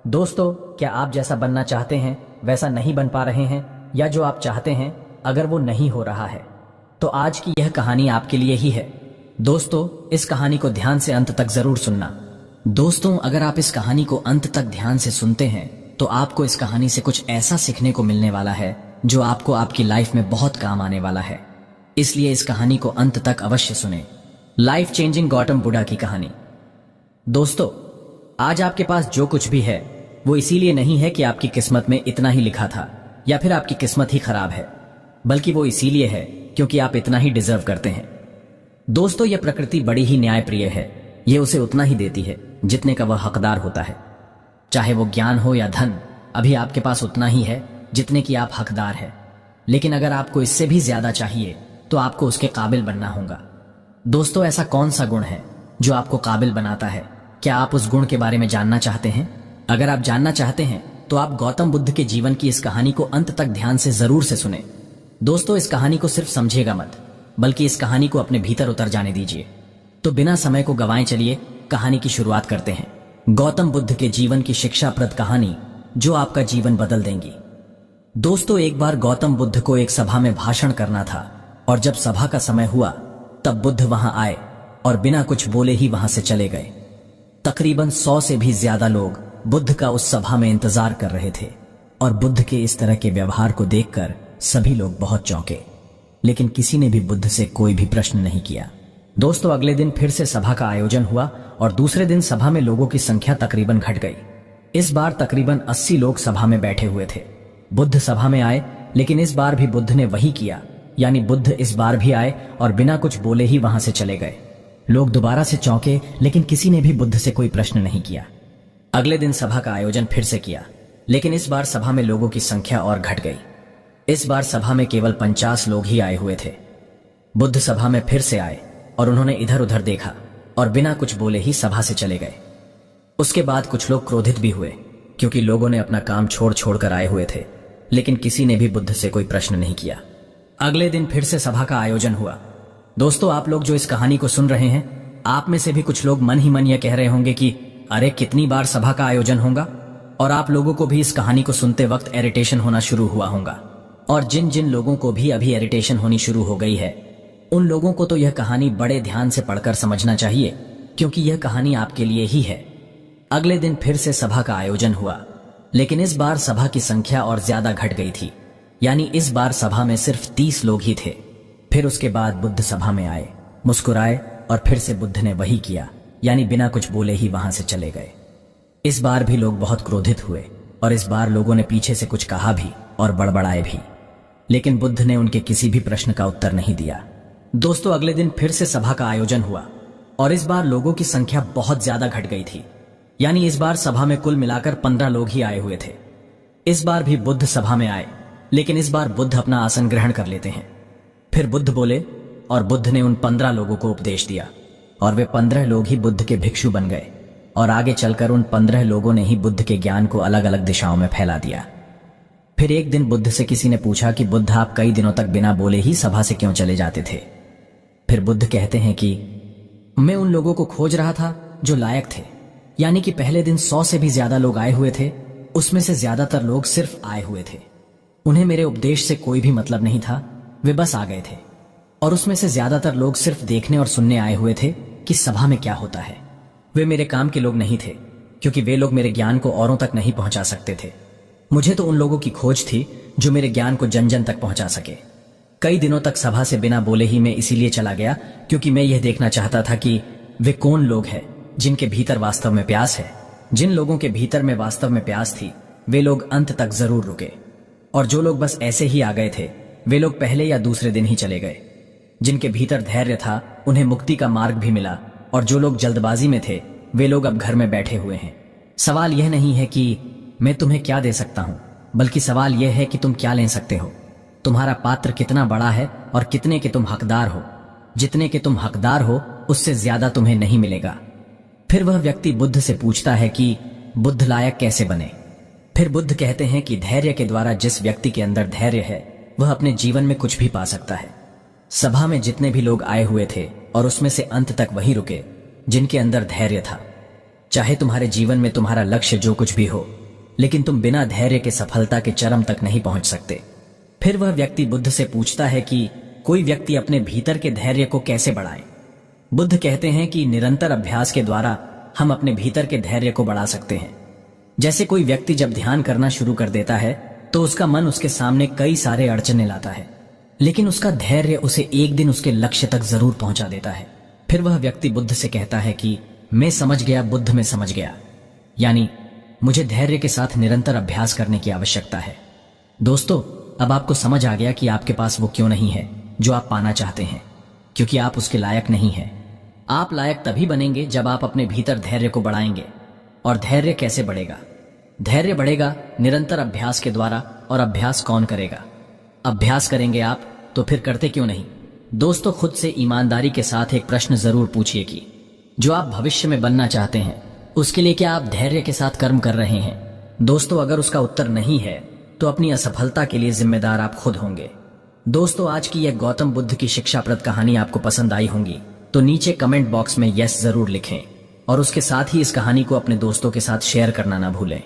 दोस्तों, क्या आप जैसा बनना चाहते हैं वैसा नहीं बन पा रहे हैं, या जो आप चाहते हैं अगर वो नहीं हो रहा है, तो आज की यह कहानी आपके लिए ही है। दोस्तों, इस कहानी को ध्यान से अंत तक जरूर सुनना। दोस्तों, अगर आप इस कहानी को अंत तक ध्यान से सुनते हैं तो आपको इस कहानी से कुछ ऐसा सीखने को मिलने वाला है जो आपको आपकी लाइफ में बहुत काम आने वाला है। इसलिए इस कहानी को अंत तक अवश्य सुने। लाइफ चेंजिंग गौतम बुद्धा की कहानी। दोस्तों, आज आपके पास जो कुछ भी है वो इसीलिए नहीं है कि आपकी किस्मत में इतना ही लिखा था या फिर आपकी किस्मत ही खराब है, बल्कि वो इसीलिए है क्योंकि आप इतना ही डिजर्व करते हैं। दोस्तों, यह प्रकृति बड़ी ही न्यायप्रिय है। यह उसे उतना ही देती है जितने का वह हकदार होता है। चाहे वो ज्ञान हो या धन, अभी आपके पास उतना ही है जितने की आप हकदार है। लेकिन अगर आपको इससे भी ज्यादा चाहिए तो आपको उसके काबिल बनना होगा। दोस्तों, ऐसा कौन सा गुण है जो आपको काबिल बनाता है? क्या आप उस गुण के बारे में जानना चाहते हैं? अगर आप जानना चाहते हैं तो आप गौतम बुद्ध के जीवन की इस कहानी को अंत तक ध्यान से जरूर से सुने। दोस्तों, इस कहानी को सिर्फ समझिएगा मत, बल्कि इस कहानी को अपने भीतर उतर जाने दीजिए। तो बिना समय को गंवाए चलिए कहानी की शुरुआत करते हैं। गौतम बुद्ध के जीवन की शिक्षाप्रद कहानी जो आपका जीवन बदल देंगी। दोस्तों, एक बार गौतम बुद्ध को एक सभा में भाषण करना था, और जब सभा का समय हुआ तब बुद्ध वहां आए और बिना कुछ बोले ही वहां से चले गए। तकरीबन 100 से भी ज्यादा लोग बुद्ध का उस सभा में इंतजार कर रहे थे, और बुद्ध के इस तरह के व्यवहार को देखकर सभी लोग बहुत चौंके, लेकिन किसी ने भी बुद्ध से कोई भी प्रश्न नहीं किया। दोस्तों, अगले दिन फिर से सभा का आयोजन हुआ और दूसरे दिन सभा में लोगों की संख्या तकरीबन घट गई। इस बार तकरीबन 80 लोग सभा में बैठे हुए थे। बुद्ध सभा में आए, लेकिन इस बार भी बुद्ध ने वही किया, यानी बुद्ध इस बार भी आए और बिना कुछ बोले ही वहां से चले गए। लोग दोबारा से चौंके, लेकिन किसी ने भी बुद्ध से कोई प्रश्न नहीं किया। अगले दिन सभा का आयोजन फिर से किया, लेकिन इस बार सभा में लोगों की संख्या और घट गई। इस बार सभा में केवल 50 लोग ही आए हुए थे। बुद्ध सभा में फिर से आए और उन्होंने इधर उधर देखा और बिना कुछ बोले ही सभा से चले गए। उसके बाद कुछ लोग क्रोधित भी हुए, क्योंकि लोगों ने अपना काम छोड़ छोड़ कर आए हुए थे, लेकिन किसी ने भी बुद्ध से कोई प्रश्न नहीं किया। अगले दिन फिर से सभा का आयोजन हुआ। दोस्तों, आप लोग जो इस कहानी को सुन रहे हैं, आप में से भी कुछ लोग मन ही मन यह कह रहे होंगे कि अरे कितनी बार सभा का आयोजन होगा, और आप लोगों को भी इस कहानी को सुनते वक्त इरिटेशन होना शुरू हुआ होगा। और जिन जिन लोगों को भी अभी इरिटेशन होनी शुरू हो गई है, उन लोगों को तो यह कहानी बड़े ध्यान से पढ़कर समझना चाहिए, क्योंकि यह कहानी आपके लिए ही है। अगले दिन फिर से सभा का आयोजन हुआ, लेकिन इस बार सभा की संख्या और ज्यादा घट गई थी, यानी इस बार सभा में सिर्फ 30 लोग ही थे। फिर उसके बाद बुद्ध सभा में आए, मुस्कुराए और फिर से बुद्ध ने वही किया, यानी बिना कुछ बोले ही वहां से चले गए। इस बार भी लोग बहुत क्रोधित हुए, और इस बार लोगों ने पीछे से कुछ कहा भी और बड़बड़ाए भी, लेकिन बुद्ध ने उनके किसी भी प्रश्न का उत्तर नहीं दिया। दोस्तों, अगले दिन फिर से सभा का आयोजन हुआ, और इस बार लोगों की संख्या बहुत ज्यादा घट गई थी, यानी इस बार सभा में कुल मिलाकर 15 लोग ही आए हुए थे। इस बार भी बुद्ध सभा में आए, लेकिन इस बार बुद्ध अपना आसन ग्रहण कर लेते हैं। फिर बुद्ध बोले, और बुद्ध ने उन 15 लोगों को उपदेश दिया, और वे 15 लोग ही बुद्ध के भिक्षु बन गए, और आगे चलकर उन 15 लोगों ने ही बुद्ध के ज्ञान को अलग अलग दिशाओं में फैला दिया। फिर एक दिन बुद्ध से किसी ने पूछा कि बुद्ध, आप कई दिनों तक बिना बोले ही सभा से क्यों चले जाते थे? फिर बुद्ध कहते हैं कि मैं उन लोगों को खोज रहा था जो लायक थे, यानी कि पहले दिन 100 से भी ज्यादा लोग आए हुए थे, उसमें से ज्यादातर लोग सिर्फ आए हुए थे। उन्हें मेरे उपदेश से कोई भी मतलब नहीं था, वे बस आ गए थे। और उसमें से ज्यादातर लोग सिर्फ देखने और सुनने आए हुए थे कि सभा में क्या होता है। वे मेरे काम के लोग नहीं थे, क्योंकि वे लोग मेरे ज्ञान को औरों तक नहीं पहुंचा सकते थे। मुझे तो उन लोगों की खोज थी जो मेरे ज्ञान को जन जन तक पहुंचा सके। कई दिनों तक सभा से बिना बोले ही मैं इसीलिए चला गया, क्योंकि मैं यह देखना चाहता था कि वे कौन लोग हैं जिनके भीतर वास्तव में प्यास है। जिन लोगों के भीतर में वास्तव में प्यास थी, वे लोग अंत तक जरूर रुके, और जो लोग बस ऐसे ही आ गए थे, वे लोग पहले या दूसरे दिन ही चले गए। जिनके भीतर धैर्य था, उन्हें मुक्ति का मार्ग भी मिला, और जो लोग जल्दबाजी में थे, वे लोग अब घर में बैठे हुए हैं। सवाल यह नहीं है कि मैं तुम्हें क्या दे सकता हूं, बल्कि सवाल यह है कि तुम क्या ले सकते हो। तुम्हारा पात्र कितना बड़ा है और कितने के तुम हकदार हो। जितने के तुम हकदार हो, उससे ज्यादा तुम्हें नहीं मिलेगा। फिर वह व्यक्ति बुद्ध से पूछता है कि बुद्ध लायक कैसे बने। फिर बुद्ध कहते हैं कि धैर्य के द्वारा जिस व्यक्ति के अंदर धैर्य है, वह अपने जीवन में कुछ भी पा सकता है। सभा में जितने भी लोग आए हुए थे, और उसमें से अंत तक वही रुके जिनके अंदर धैर्य था। चाहे तुम्हारे जीवन में तुम्हारा लक्ष्य जो कुछ भी हो, लेकिन तुम बिना धैर्य के सफलता के चरम तक नहीं पहुंच सकते। फिर वह व्यक्ति बुद्ध से पूछता है कि कोई व्यक्ति अपने भीतर के धैर्य को कैसे बढ़ाए। बुद्ध कहते हैं कि निरंतर अभ्यास के द्वारा हम अपने भीतर के धैर्य को बढ़ा सकते हैं। जैसे कोई व्यक्ति जब ध्यान करना शुरू कर देता है तो उसका मन उसके सामने कई सारे अड़चने लाता है, लेकिन उसका धैर्य उसे एक दिन उसके लक्ष्य तक जरूर पहुंचा देता है। फिर वह व्यक्ति बुद्ध से कहता है कि मैं समझ गया, बुद्ध में समझ गया, यानी मुझे धैर्य के साथ निरंतर अभ्यास करने की आवश्यकता है। दोस्तों, अब आपको समझ आ गया कि आपके पास वो क्यों नहीं है जो आप पाना चाहते हैं, क्योंकि आप उसके लायक नहीं हैं। आप लायक तभी बनेंगे जब आप अपने भीतर धैर्य को बढ़ाएंगे। और धैर्य कैसे बढ़ेगा? धैर्य बढ़ेगा निरंतर अभ्यास के द्वारा। और अभ्यास कौन करेगा? अभ्यास करेंगे आप, तो फिर करते क्यों नहीं? दोस्तों, खुद से ईमानदारी के साथ एक प्रश्न जरूर पूछिए कि जो आप भविष्य में बनना चाहते हैं उसके लिए क्या आप धैर्य के साथ कर्म कर रहे हैं? दोस्तों, अगर उसका उत्तर नहीं है तो अपनी असफलता के लिए जिम्मेदार आप खुद होंगे। दोस्तों, आज की यह गौतम बुद्ध की शिक्षाप्रद कहानी आपको पसंद आई होंगी तो नीचे कमेंट बॉक्स में यस जरूर लिखें और उसके साथ ही इस कहानी को अपने दोस्तों के साथ शेयर करना ना भूलें।